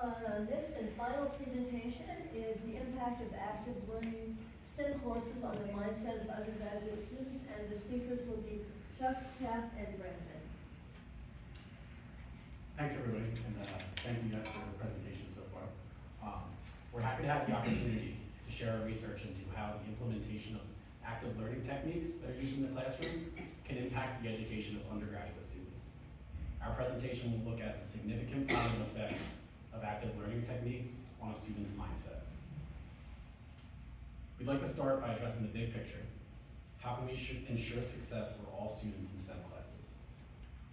Next and final presentation is the impact of active learning STEM courses on the mindset of undergraduate students, and the speakers will be Chuck, Cath, and Brandon. Thanks everybody, and thank you guys for the presentation so far. We're happy to have the opportunity to share our research into how the implementation of active learning techniques that are used in the classroom can impact the education of undergraduate students. Our presentation will look at the significant positive effects of active learning techniques on a student's mindset. We'd like to start by addressing the big picture. How can we ensure success for all students in STEM classes?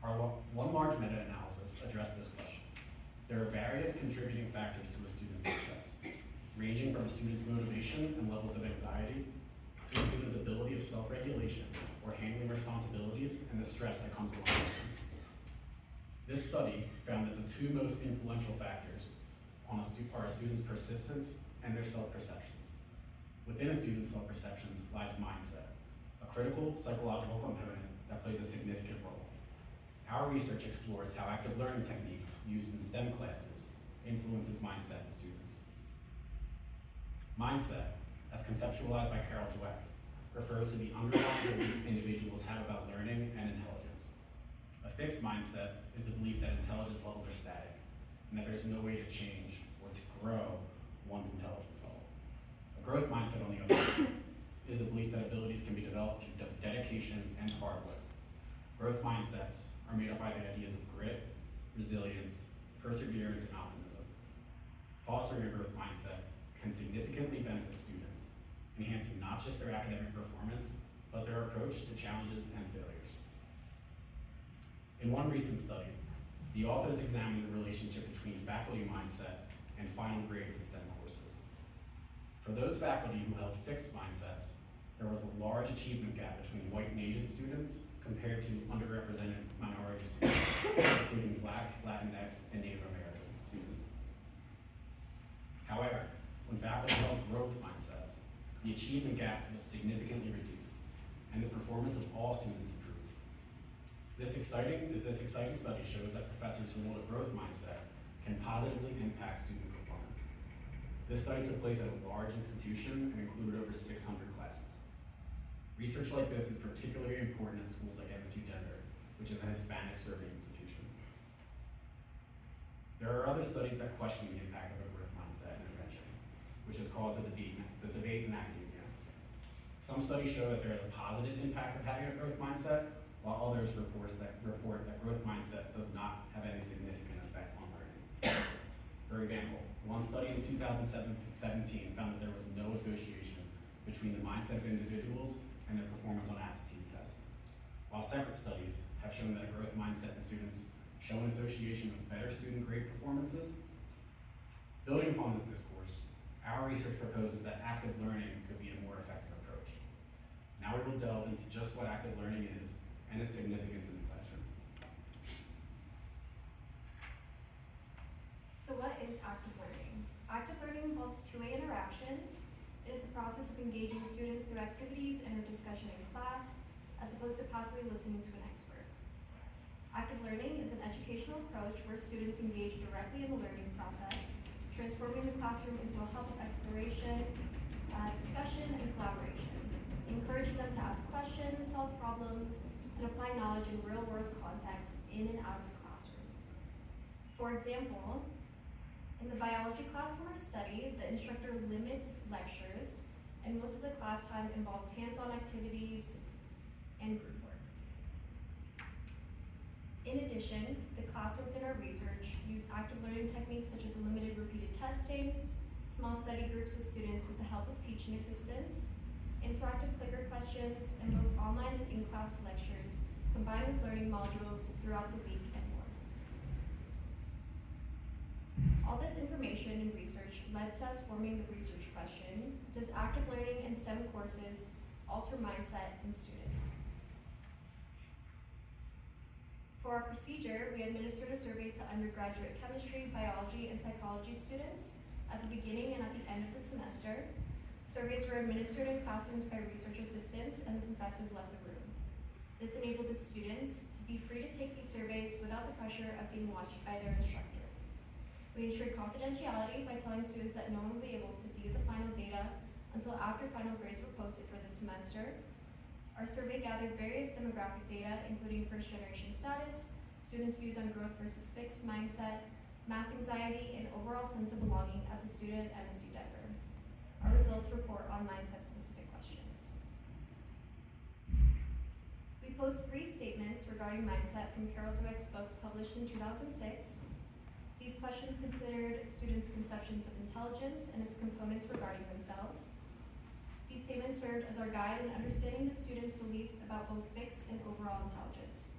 Our one large meta-analysis addressed this question. There are various contributing factors to a student's success, ranging from a student's motivation and levels of anxiety to a student's ability of self-regulation or handling responsibilities and the stress that comes along with them. This study found that the two most influential factors on are a student's persistence and their self-perceptions. Within a student's self-perceptions lies mindset, a critical psychological component that plays a significant role. Our research explores how active learning techniques used in STEM classes influences mindset in students. Mindset, as conceptualized by Carol Dweck, refers to the underlying belief individuals have about learning and intelligence. A fixed mindset is the belief that intelligence levels are static, and that there's no way to change or to grow one's intelligence level. A growth mindset, on the other hand, is the belief that abilities can be developed through dedication and hard work. Growth mindsets are made up by the ideas of grit, resilience, perseverance, and optimism. Fostering a growth mindset can significantly benefit students, enhancing not just their academic performance, but their approach to challenges and failures. In one recent study, the authors examined the relationship between faculty mindset and final grades in STEM courses. For those faculty who held fixed mindsets, there was a large achievement gap between white and Asian students compared to underrepresented minority students, including Black, Latinx, and Native American students. However, when faculty held growth mindsets, the achievement gap was significantly reduced, and the performance of all students improved. This exciting study shows that professors who hold a growth mindset can positively impact student performance. This study took place at a large institution and included over 600 classes. Research like this is particularly important in schools like MSU Denver, which is a Hispanic serving institution. There are other studies that question the impact of a growth mindset intervention, which has caused the debate in academia. Some studies show that there is a positive impact of having a growth mindset, while others report that growth mindset does not have any significant effect on learning. For example, one study in 2017 found that there was no association between the mindset of individuals and their performance on aptitude tests, while separate studies have shown that a growth mindset in students show an association with better student grade performances. Building upon this discourse, our research proposes that active learning could be a more effective approach. Now we will delve into just what active learning is and its significance in the classroom. So what is active learning? Active learning involves two-way interactions. It is the process of engaging students through activities and a discussion in class, as opposed to passively listening to an expert. Active learning is an educational approach where students engage directly in the learning process, transforming the classroom into a hub of exploration, discussion, and collaboration, encouraging them to ask questions, solve problems, and apply knowledge in real-world contexts in and out of the classroom. For example, in the biology class from our study, the instructor limits lectures, and most of the class time involves hands-on activities and group work. In addition, the classrooms in our research use active learning techniques such as limited repeated testing, small study groups of students with the help of teaching assistants, interactive clicker questions, and both online and in-class lectures combined with learning modules throughout the week and more. All this information and research led to us forming the research question: does active learning and STEM courses alter mindset in students? For our procedure, we administered a survey to undergraduate chemistry, biology, and psychology students at the beginning and at the end of the semester. Surveys were administered in classrooms by research assistants, and the professors left the room. This enabled the students to be free to take these surveys without the pressure of being watched by their instructor. We ensured confidentiality by telling students that no one will be able to view the final data until after final grades were posted for the semester. Our survey gathered various demographic data, including first-generation status, students' views on growth versus fixed mindset, math anxiety, and overall sense of belonging as a student at MSU Denver. Our results report on mindset-specific questions. We post 3 statements regarding mindset from Carol Dweck's book published in 2006. These questions considered students' conceptions of intelligence and its components regarding themselves. These statements served as our guide in understanding the students' beliefs about both fixed and overall intelligence.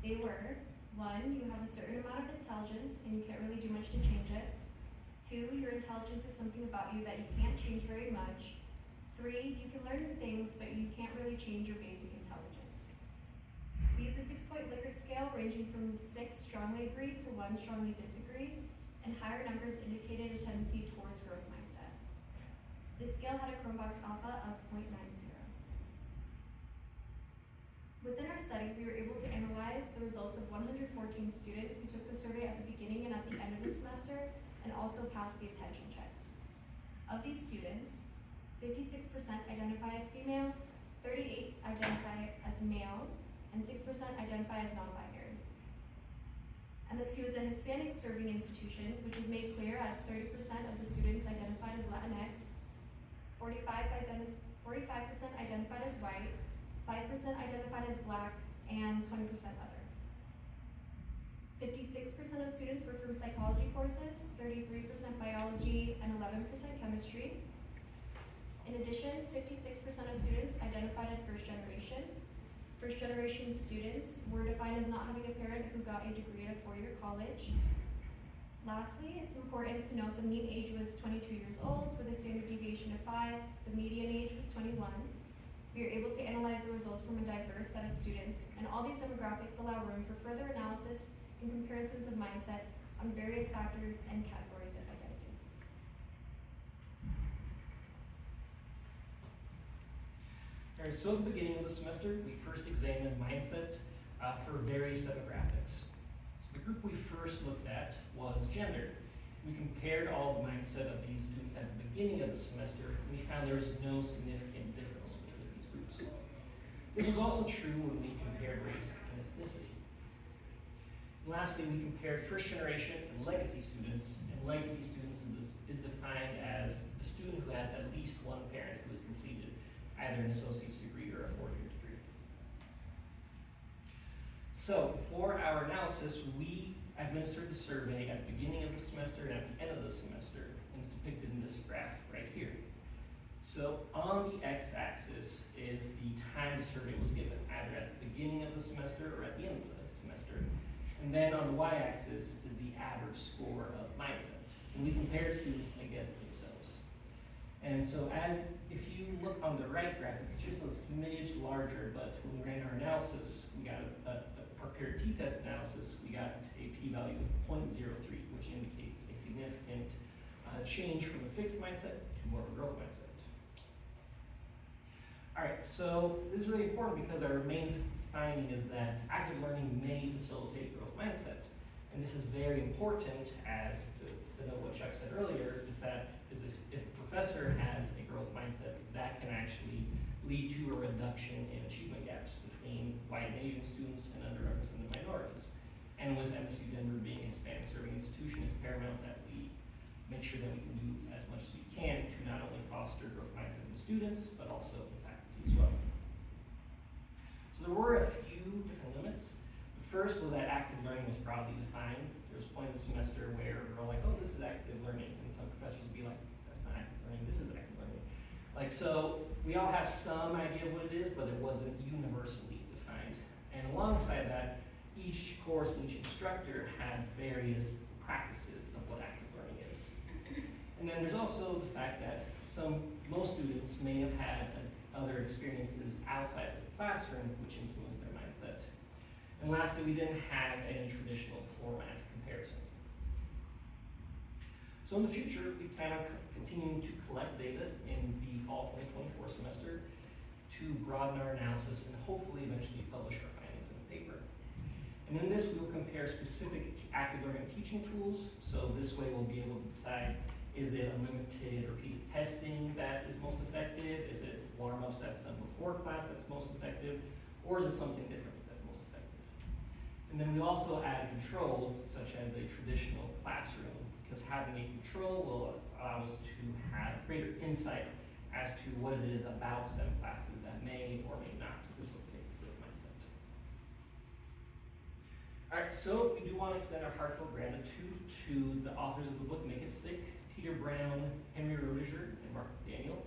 They were: 1, you have a certain amount of intelligence and you can't really do much to change it. 2, your intelligence is something about you that you can't change very much. 3, you can learn new things, but you can't really change your basic intelligence. We used a 6-point Likert scale ranging from 6 strongly agree to 1 strongly disagree, and higher numbers indicated a tendency towards growth mindset. This scale had a Cronbach's alpha of 0.90. Within our study, we were able to analyze the results of 114 students who took the survey at the beginning and at the end of the semester, and also passed the attention checks. Of these students, 56% identify as female, 38% identify as male, and 6% identify as non-binary. MSU is a Hispanic serving institution, which is made clear as 30% of the students identified as Latinx, 45% identified as white, 5% identified as Black, and 20% other. 56% of students were from psychology courses, 33% biology, and 11% chemistry. In addition, 56% of students identified as first generation. First generation students were defined as not having a parent who got a degree at a 4-year college. Lastly, it's important to note the mean age was 22 years old with a standard deviation of 5. The median age was 21. We are able to analyze the results from a diverse set of students, and all these demographics allow room for further analysis and comparisons of mindset on various factors and categories of identity. All right, so at the beginning of the semester, we first examined mindset for various demographics. The group we first looked at was gender. We compared all the mindset of these students at the beginning of the semester, and we found there was no significant difference between these groups. This was also true when we compared race and ethnicity. And lastly, we compared first generation and legacy students, and legacy students is defined as a student who has at least one parent who has completed either an associate's degree or a 4-year degree. So for our analysis, we administered the survey at the beginning of the semester and at the end of the semester, and it's depicted in this graph right here. So on the x-axis is the time the survey was given, either at the beginning of the semester or at the end of the semester. And then on the y-axis is the average score of mindset. And we compared students against themselves. And so if you look on the right graph, it's just a smidge larger, but when we ran our analysis, we got our paired t-test analysis, we got a p-value of 0.03, which indicates a significant change from a fixed mindset to more of a growth mindset. All right, so this is really important because our main finding is that active learning may facilitate growth mindset. And this is very important as to know what Chuck said earlier, is if a professor has a growth mindset, that can actually lead to a reduction in achievement gaps between white and Asian students and underrepresented minorities. And with MSU Denver being a Hispanic serving institution, it's paramount that we make sure that we can do as much as we can to not only foster growth mindset in the students, but also the faculty as well. So there were a few different limits. The first was that active learning was broadly defined. There was a point in the semester where we're like, oh, this is active learning. And some professors would be like, that's not active learning, this is active learning. Like, so we all have some idea of what it is, but it wasn't universally defined. And alongside that, each course and each instructor had various practices of what active learning is. And then there's also the fact that most students may have had other experiences outside of the classroom which influenced their mindset. And lastly, we didn't have any traditional format comparison. So in the future, we plan on continuing to collect data in the fall 2024 semester to broaden our analysis and hopefully eventually publish our findings in a paper. And And in this, we'll compare specific active learning teaching tools. So this way we'll be able to decide, is it unlimited repeated testing that is most effective? Is it warm-ups that's done before class that's most effective? Or is it something different that's most effective? And then we also add control, such as a traditional classroom, because having a control will allow us to have greater insight as to what it is about STEM classes that may or may not facilitate growth mindset. All right, so we do want to extend our heartfelt gratitude to the authors of the book Make It Stick, Peter Brown, Henry Rodiger, and Mark Daniel,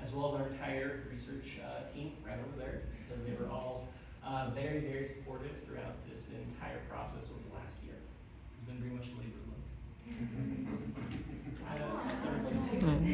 as well as our entire research team right over there, because they were all very, very supportive throughout this entire process over the last year. It's been very much a labor of love. I know, that's everybody.